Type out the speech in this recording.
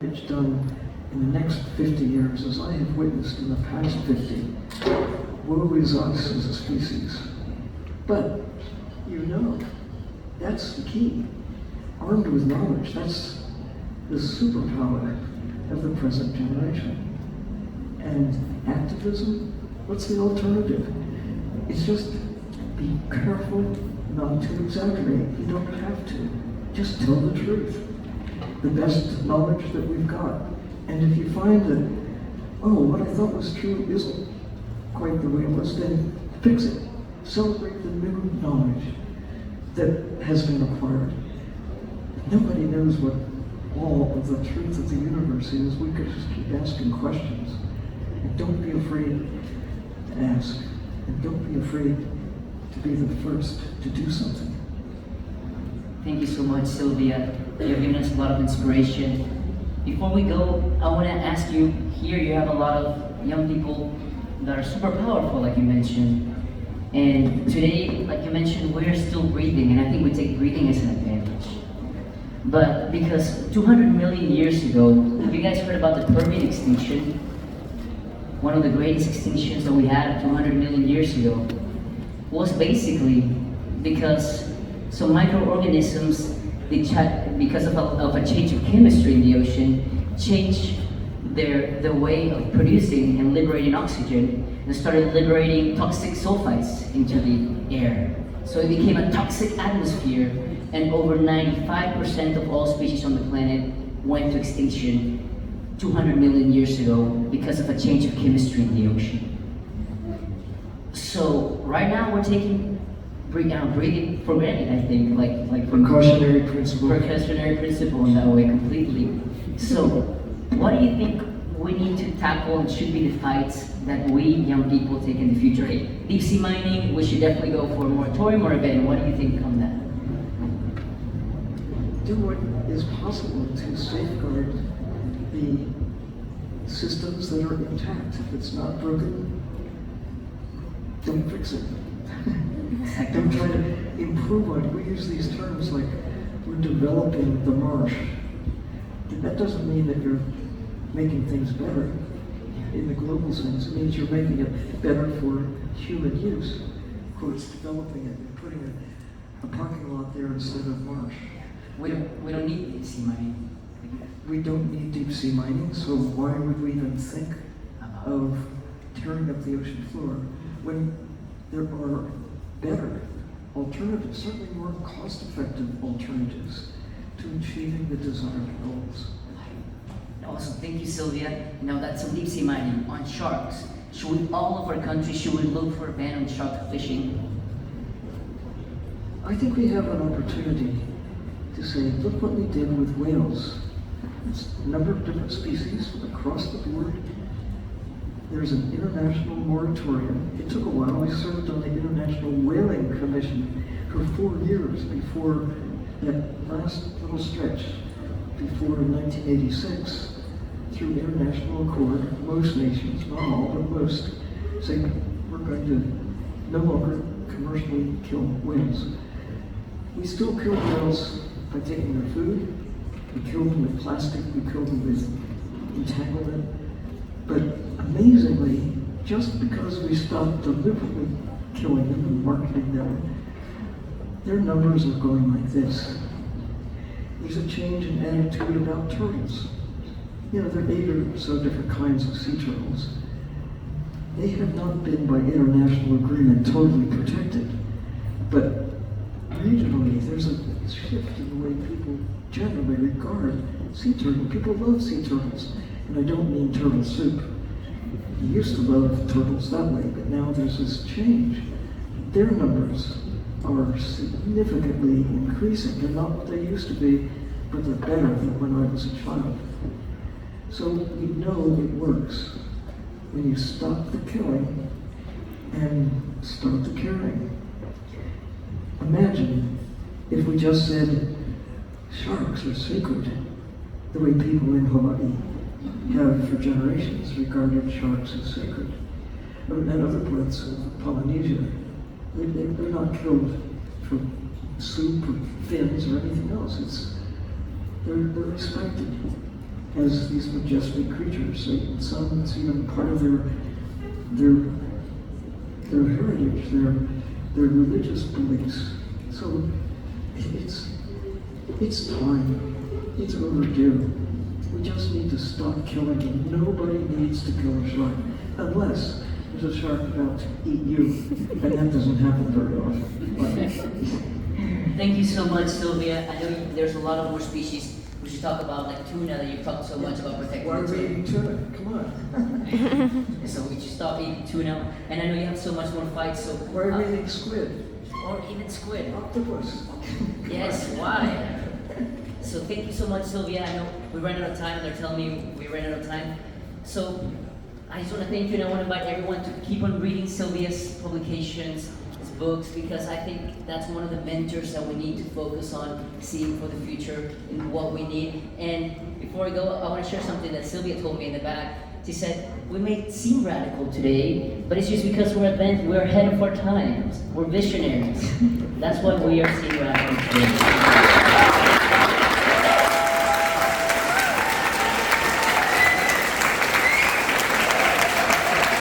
It's done in the next 50 years, as I have witnessed in the past 50, woe is us as a species. But, that's the key. Armed with knowledge, that's the superpower of the present generation. And activism, what's the alternative? It's just be careful not to exaggerate. You don't have to. Just tell the truth. The best knowledge that we've got. And if you find that, what I thought was true isn't quite the way it was, then fix it. Celebrate the new knowledge that has been acquired. Nobody knows what all of the truth of the universe is. We could just keep asking questions. And don't be afraid to ask. And don't be afraid to be the first to do something. Thank you so much, Sylvia. You've given us a lot of inspiration. Before we go, I want to ask you, here you have a lot of young people that are super powerful, like you mentioned. And today, like you mentioned, we're still breathing, and I think we take breathing as an advantage. But because 200 million years ago, have you guys heard about the Permian extinction? One of the greatest extinctions that we had 200 million years ago was basically because some microorganisms, because of a change of chemistry in the ocean, changed their way of producing and liberating oxygen and started liberating toxic sulfides into the air. So it became a toxic atmosphere, and over 95% of all species on the planet went to extinction 200 million years ago because of a change of chemistry in the ocean. So right now we're taking breathing for granted, I think, like Precautionary principle. Precautionary principle in that way completely. So what do you think we need to tackle and should be the fights that we young people take in the future? Hey, deep sea mining, we should definitely go for a moratorium or a ban. What do you think on that? Do what is possible to safeguard the systems that are intact. If it's not broken, don't fix it. Don't try to improve on it. We use these terms like we're developing the marsh. That doesn't mean that you're making things better in the global sense. It means you're making it better for human use. Of course, developing it and putting a parking lot there instead of marsh. We don't need deep sea mining. We don't need deep sea mining, so why would we even think of tearing up the ocean floor when there are better alternatives, certainly more cost-effective alternatives to achieving the desired goals. Awesome, thank you, Sylvia. Now that's some deep sea mining on sharks. All of our countries, should we look for a ban on shark fishing? I think we have an opportunity to say, look what we did with whales. It's a number of different species across the board. There's an international moratorium. It took a while. We served on the International Whaling Commission for 4 years before that last little stretch, before 1986, through international accord, most nations, not all, but most, saying we're going to no longer commercially kill whales. We still kill whales by taking their food. We kill them with plastic. We kill them with entanglement. But amazingly, just because we stopped deliberately killing them and marketing them, their numbers are going like this. There's a change in attitude about turtles. There are 8 or so different kinds of sea turtles. They have not been, by international agreement, totally protected. But regionally, there's a shift in the way people generally regard sea turtles. People love sea turtles. And I don't mean turtle soup. You used to love turtles that way, but now there's this change. Their numbers are significantly increasing. They're not what they used to be, but they're better than when I was a child. So we know it works when you stop the killing and start the caring. Imagine if we just said, sharks are sacred, the way people in Hawaii have for generations regarded sharks as sacred. And other parts of Polynesia, they're not killed for soup or fins or anything else. They're respected. as these majestic creatures. Some, it's even part of their heritage, their religious beliefs. So it's time. It's overdue. We just need to stop killing them. Nobody needs to kill a shark unless there's a shark about to eat you, and that doesn't happen very often. Thank you so much, Sylvia. I know there's a lot of more species. We should talk about like tuna that you've talked so much about protecting. Why are we eating tuna? Come on. So we should stop eating tuna. And I know you have so much more fights. So Why are we eating squid? or even squid. Octopus. Yes, why? So thank you so much, Sylvia. I know we ran out of time. They're telling me we ran out of time. So I just want to thank you, and I want to invite everyone to keep on reading Sylvia's publications, his books, because I think that's one of the mentors that we need to focus on seeing for the future and what we need. And before we go, I want to share something that Sylvia told me in the back. She said, we may seem radical today, but it's just because we're advanced, we're ahead of our times. We're visionaries. That's why we are seeing radical today.